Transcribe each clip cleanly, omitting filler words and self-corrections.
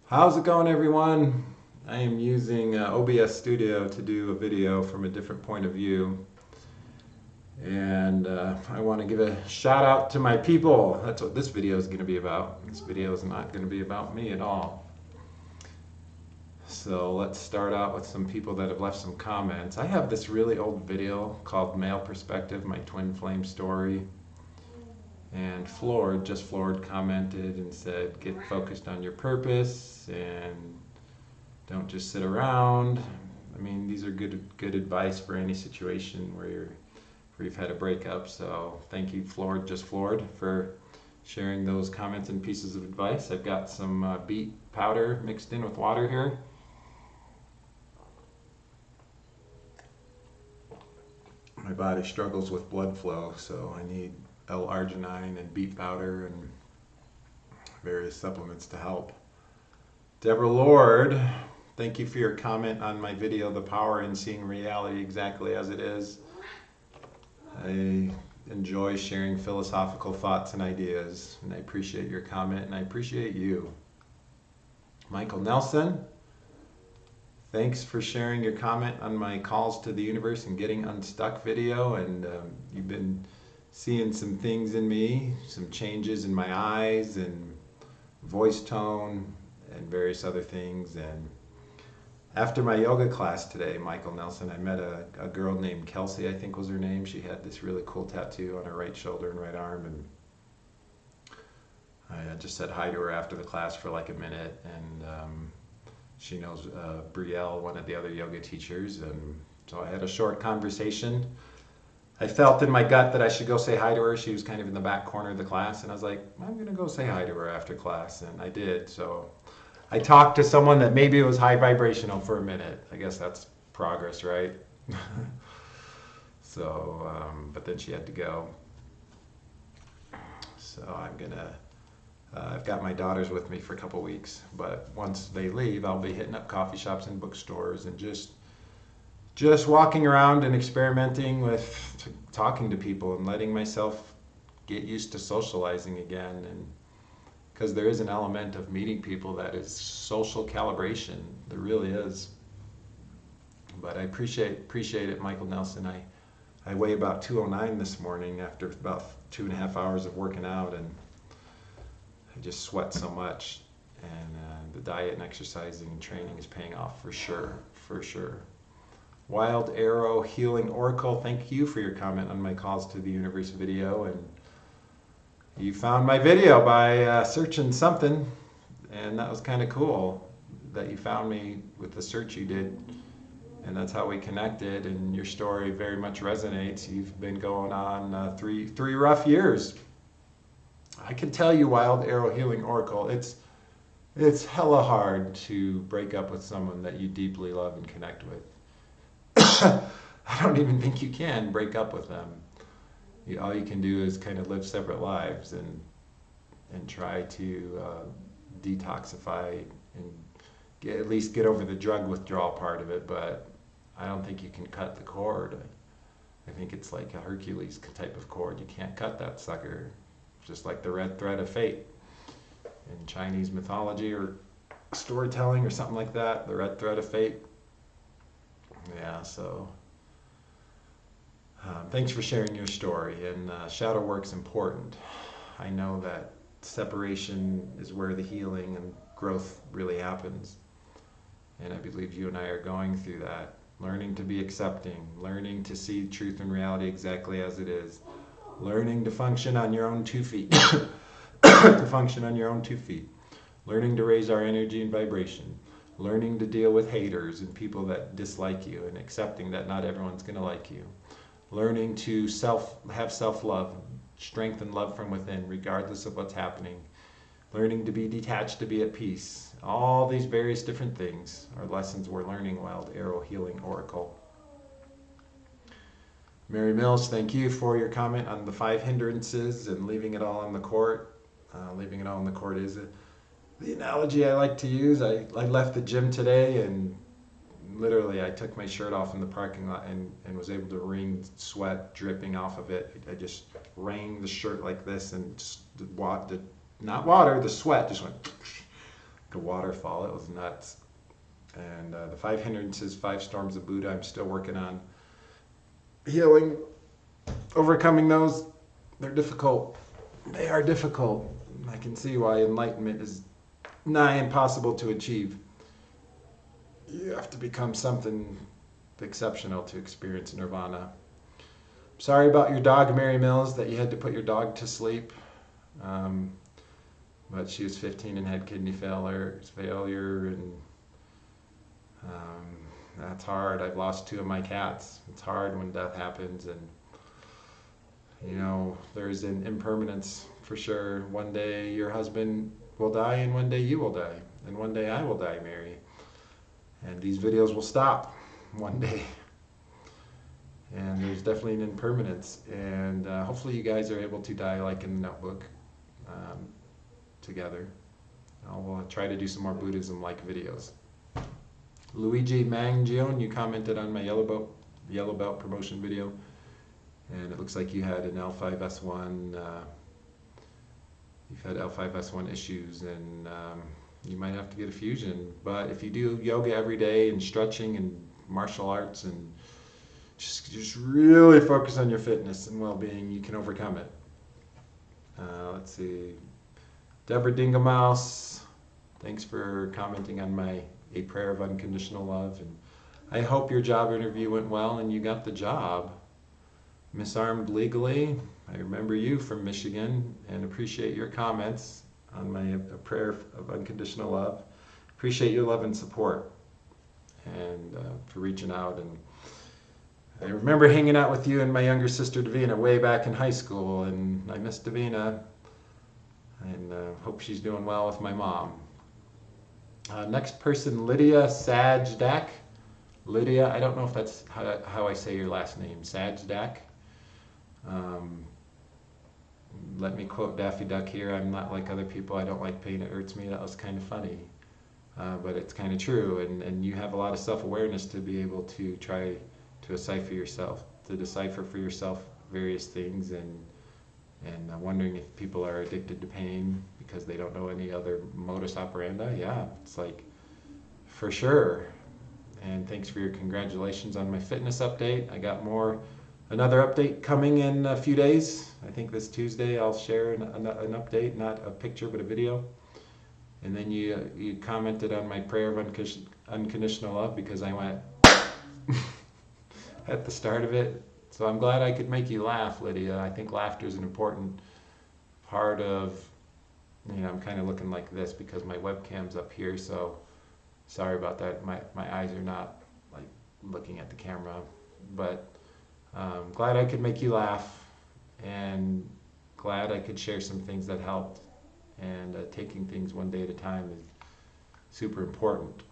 How's it going, everyone? I am using OBS Studio to do a video from a different point of view. And I want to give a shout out to my people. That's what this video is going to be about. This video is not going to be about me at all. So let's start out with some people that have left some comments. I have this really old video called Male Perspective, my twin flame story. And just Floored commented and said, get focused on your purpose and don't just sit around. I mean, these are good advice for any situation where you've had a breakup. So thank you, just Floored, for sharing those comments and pieces of advice. I've got some beet powder mixed in with water here. My body struggles with blood flow, so I need L-arginine and beet powder and various supplements to help. Deborah Lord, thank you for your comment on my video, The Power in Seeing Reality Exactly as It Is. I enjoy sharing philosophical thoughts and ideas, and I appreciate your comment, and I appreciate you. Michael Nelson, thanks for sharing your comment on my Calls to the Universe and Getting Unstuck video, and you've been seeing some things in me, some changes in my eyes and voice tone and various other things. And after my yoga class today, Michael Nelson, I met a girl named Kelsey, I think was her name. She had this really cool tattoo on her right shoulder and right arm, and I just said hi to her after the class for like a minute, and she knows Brielle, one of the other yoga teachers, and so I had a short conversation. I felt in my gut that I should go say hi to her. She was kind of in the back corner of the class, and I was like, I'm going to go say hi to her after class, and I did. So I talked to someone that maybe was high vibrational for a minute. I guess that's progress, right? But then she had to go. So I've got my daughters with me for a couple weeks, but once they leave, I'll be hitting up coffee shops and bookstores and just walking around and experimenting with talking to people and letting myself get used to socializing again. And because there is an element of meeting people that is social calibration, there really is. But I appreciate it, Michael Nelson. I weigh about 209 this morning after about 2.5 hours of working out, and I just sweat so much. And the diet and exercising and training is paying off for sure, for sure. Wild Arrow Healing Oracle, thank you for your comment on my Calls to the Universe video. And you found my video by searching something, and that was kind of cool that you found me with the search you did, and that's how we connected. And your story very much resonates. You've been going on three rough years. I can tell you, Wild Arrow Healing Oracle, it's hella hard to break up with someone that you deeply love and connect with. I don't even think you can break up with them. All you can do is kind of live separate lives and try to detoxify and at least get over the drug withdrawal part of it. But I don't think you can cut the cord. I think it's like a Hercules type of cord. You can't cut that sucker. Just like the red thread of fate in Chinese mythology or storytelling or something like that. The red thread of fate. Yeah, so thanks for sharing your story. And shadow work's important. I know that separation is where the healing and growth really happens. And I believe you and I are going through that. Learning to be accepting, learning to see truth and reality exactly as it is, learning to function on your own 2 feet, to function on your own 2 feet, learning to raise our energy and vibration, learning to deal with haters and people that dislike you and accepting that not everyone's going to like you, learning to have self-love, strength and love from within regardless of what's happening, learning to be detached, to be at peace. All these various different things are lessons we're learning, Wild Arrow Healing Oracle. Mary Mills, thank you for your comment on the 5 hindrances and leaving it all on the court. Leaving it all on the court is the analogy I like to use. I left the gym today and literally I took my shirt off in the parking lot and was able to wring sweat dripping off of it. I just wrung the shirt like this and just not water, the sweat just went a waterfall. It was nuts. And the 5 hindrances, 5 storms of Buddha, I'm still working on healing, overcoming those. They're difficult. They are difficult. I can see why enlightenment is nigh impossible to achieve. You have to become something exceptional to experience nirvana. Sorry about your dog, Mary Mills, that you had to put your dog to sleep. But she was 15 and had kidney failure, and that's hard. I've lost 2 of my cats. It's hard when death happens, and there's an impermanence for sure. One day your husband will die, and one day you will die, and one day I will die, Mary. And these videos will stop one day. And there's definitely an impermanence, and hopefully you guys are able to die like in the Notebook together. I'll try to do some more Buddhism-like videos. Luigi Manggione, you commented on my Yellow Belt promotion video, and it looks like you had an L5S1. You've had L5S1 issues, and you might have to get a fusion. But if you do yoga every day and stretching and martial arts and just really focus on your fitness and well-being, you can overcome it. Let's see. Deborah Dingelmouse, thanks for commenting on my A Prayer of Unconditional Love. And I hope your job interview went well and you got the job. Misarmed Legally, I remember you from Michigan and appreciate your comments on my A Prayer of Unconditional Love. Appreciate your love and support, and for reaching out. And I remember hanging out with you and my younger sister Davina way back in high school, and I miss Davina, and hope she's doing well with my mom. Next person, Lydia Sajdak. Lydia, I don't know if that's how I say your last name, Sajdak. Let me quote Daffy Duck here. I'm not like other people. I don't like pain. It hurts me. That was kind of funny. But it's kind of true. And you have a lot of self-awareness to be able to try to decipher for yourself various things, and wondering if people are addicted to pain because they don't know any other modus operandi. Yeah, it's like, for sure. And thanks for your congratulations on my fitness update. I got another update coming in a few days. I think this Tuesday I'll share an update, not a picture but a video. And then you commented on my prayer of unconditional love because I went at the start of it. So I'm glad I could make you laugh, Lydia. I think laughter is an important part of, I'm kind of looking like this because my webcam's up here, so sorry about that. My eyes are not like looking at the camera, but glad I could make you laugh, and glad I could share some things that helped. And taking things one day at a time is super important.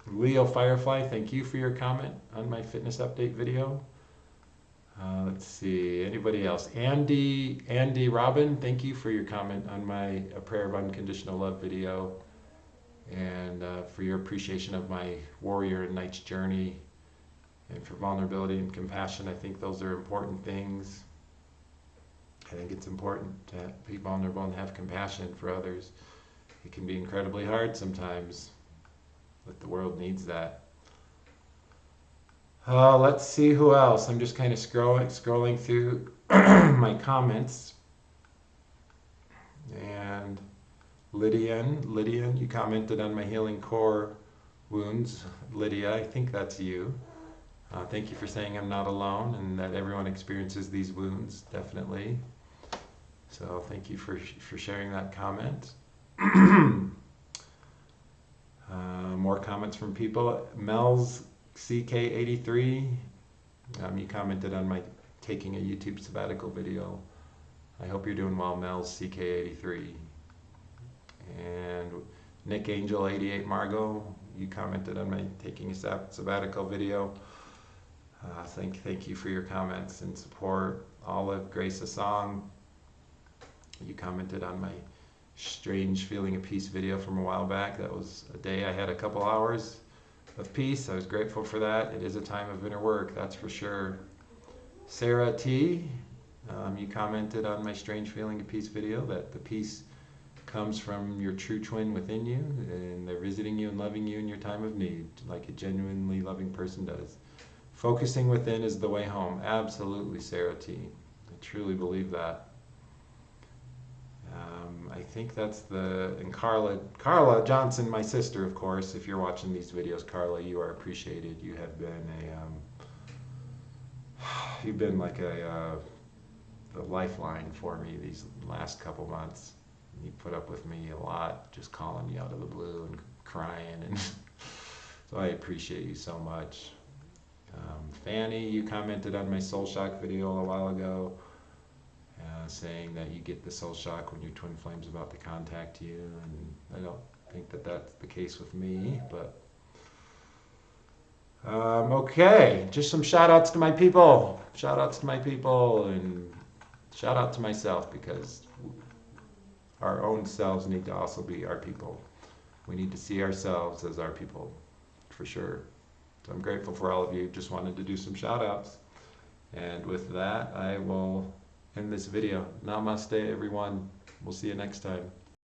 Leo Firefly, thank you for your comment on my fitness update video. Let's see, anybody else? Andy Robin, thank you for your comment on my A Prayer of Unconditional Love video, and for your appreciation of my Warrior and Knight's journey, and for vulnerability and compassion. I think those are important things. I think it's important to be vulnerable and have compassion for others. It can be incredibly hard sometimes, but the world needs that. Let's see who else. I'm just kind of scrolling through my comments. And Lydian, you commented on my healing core wounds. Lydia, I think that's you. Thank you for saying I'm not alone and that everyone experiences these wounds, definitely. So thank you for sharing that comment. More comments from people. Mel's CK83, you commented on my taking a YouTube sabbatical video. I hope you're doing well, Mel's CK83. And Nick Angel 88 Margot, you commented on my taking a sabbatical video. Thank you for your comments and support. Olive Grace Asong, you commented on my strange feeling of peace video from a while back. That was a day I had a couple hours of peace. I was grateful for that. It is a time of inner work, that's for sure. Sarah T, you commented on my strange feeling of peace video, that the peace comes from your true twin within you, and they're visiting you and loving you in your time of need, like a genuinely loving person does. Focusing within is the way home. Absolutely, Sarah T. I truly believe that. I think that's and Carla Johnson, my sister, of course. If you're watching these videos, Carla, you are appreciated. You have been you've been like the lifeline for me these last couple months. You put up with me a lot, just calling me out of the blue and crying, and so I appreciate you so much. Fanny, you commented on my Soul Shock video a while ago, saying that you get the soul shock when your twin flame's about to contact you, and I don't think that that's the case with me, but okay, just some shout outs to my people, and shout out to myself, because our own selves need to also be our people. We need to see ourselves as our people, for sure. So I'm grateful for all of you. Just wanted to do some shout outs. And with that, I will end this video. Namaste, everyone. We'll see you next time.